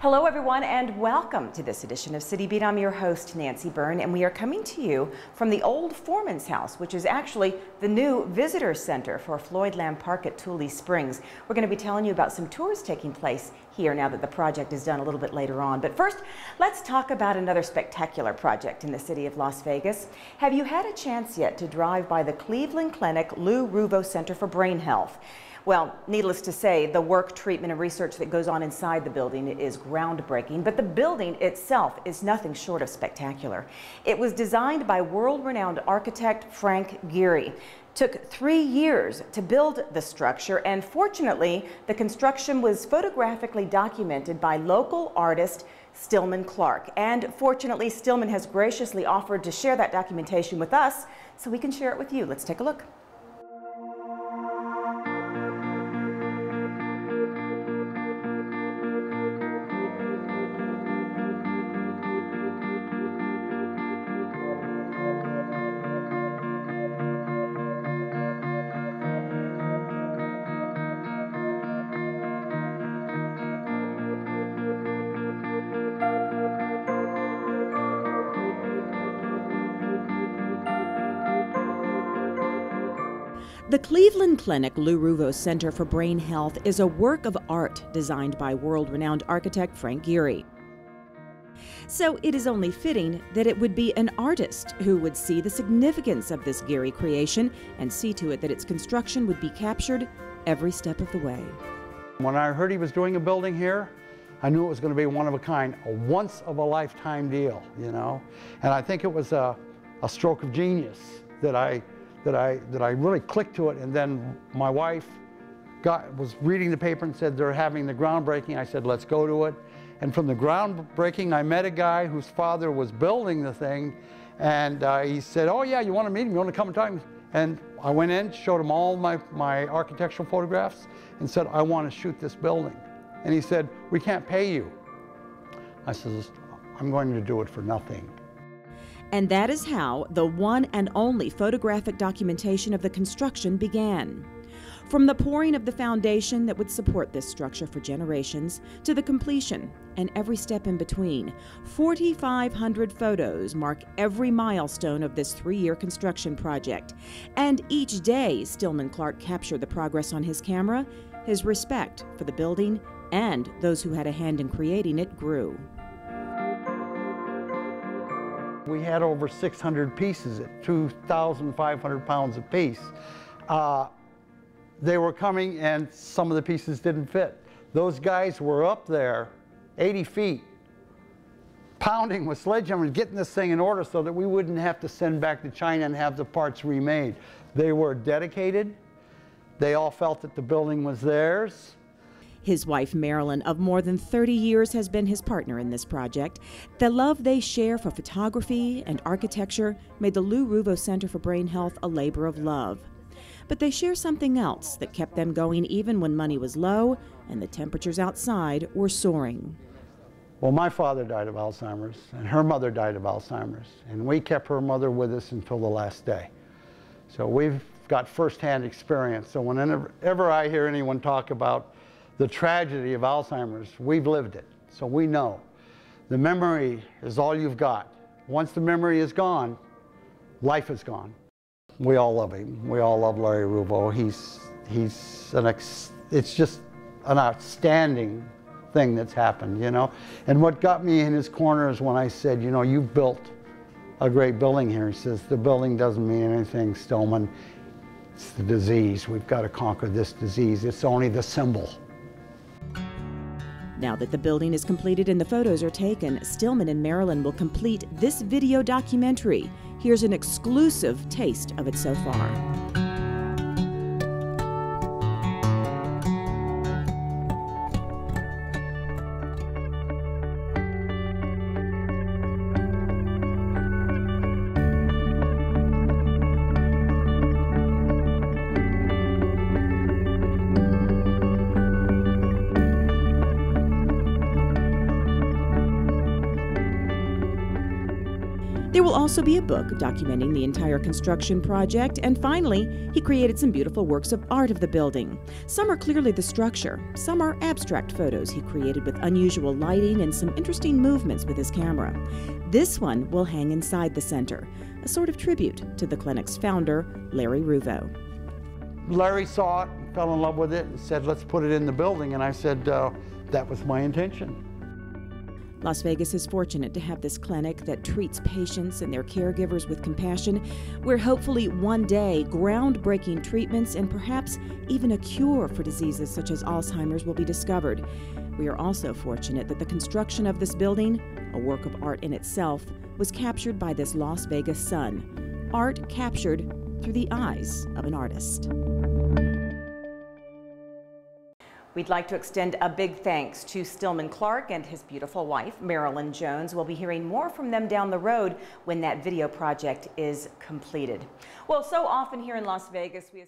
Hello everyone and welcome to this edition of City Beat. I'm your host Nancy Byrne and we are coming to you from the old Foreman's House, which is actually the new visitor center for Floyd Lamb Park at Tule Springs. We're going to be telling you about some tours taking place here now that the project is done a little bit later on. But first, let's talk about another spectacular project in the city of Las Vegas. Have you had a chance yet to drive by the Cleveland Clinic Lou Ruvo Center for Brain Health? Well, needless to say, the work, treatment, and research that goes on inside the building is groundbreaking, but the building itself is nothing short of spectacular. It was designed by world-renowned architect Frank Gehry. Took 3 years to build the structure, and fortunately, the construction was photographically documented by local artist Stillman Clark. And fortunately, Stillman has graciously offered to share that documentation with us so we can share it with you. Let's take a look. The Cleveland Clinic Lou Ruvo Center for Brain Health is a work of art designed by world-renowned architect Frank Gehry. So it is only fitting that it would be an artist who would see the significance of this Gehry creation and see to it that its construction would be captured every step of the way. When I heard he was doing a building here, I knew it was going to be one of a kind, a once-of-a-lifetime deal, you know. And I think it was a stroke of genius that I really clicked to it. And then my wife was reading the paper and said they're having the groundbreaking. I said, let's go to it. And from the groundbreaking, I met a guy whose father was building the thing. And he said, oh yeah, you want to meet him? You want to come and talk? And I went in, showed him all my architectural photographs and said, I want to shoot this building. And he said, we can't pay you. I said, I'm going to do it for nothing. And that is how the one and only photographic documentation of the construction began. From the pouring of the foundation that would support this structure for generations to the completion and every step in between, 4,500 photos mark every milestone of this 3-year construction project. And each day, Stillman Clark captured the progress on his camera. His respect for the building and those who had a hand in creating it grew. We had over 600 pieces at 2,500 pounds a piece. They were coming and some of the pieces didn't fit. Those guys were up there 80 feet, pounding with sledgehammers, getting this thing in order so that we wouldn't have to send back to China and have the parts remade. They were dedicated. They all felt that the building was theirs. His wife, Marilyn, of more than 30 years, has been his partner in this project. The love they share for photography and architecture made the Lou Ruvo Center for Brain Health a labor of love. But they share something else that kept them going even when money was low and the temperatures outside were soaring. Well, my father died of Alzheimer's, and her mother died of Alzheimer's, and we kept her mother with us until the last day. So we've got firsthand experience. So whenever I hear anyone talk about the tragedy of Alzheimer's, we've lived it, so we know. The memory is all you've got. Once the memory is gone, life is gone. We all love him. We all love Larry Ruvo. It's just an outstanding thing that's happened, you know. And what got me in his corner is when I said, you know, you've built a great building here. He says, the building doesn't mean anything, Stillman. It's the disease. We've got to conquer this disease. It's only the symbol. Now that the building is completed and the photos are taken, Stillman and Marilyn will complete this video documentary. Here's an exclusive taste of it so far. There will also be a book documenting the entire construction project, and finally, he created some beautiful works of art of the building. Some are clearly the structure, some are abstract photos he created with unusual lighting and some interesting movements with his camera. This one will hang inside the center, a sort of tribute to the clinic's founder, Lou Ruvo. Larry saw it, fell in love with it, and said, let's put it in the building, and I said, that was my intention. Las Vegas is fortunate to have this clinic that treats patients and their caregivers with compassion, where hopefully one day groundbreaking treatments and perhaps even a cure for diseases such as Alzheimer's will be discovered. We are also fortunate that the construction of this building, a work of art in itself, was captured by this Las Vegas sun. Art captured through the eyes of an artist. We'd like to extend a big thanks to Stillman Clark and his beautiful wife, Marilyn Jones. We'll be hearing more from them down the road when that video project is completed. Well, so often here in Las Vegas, we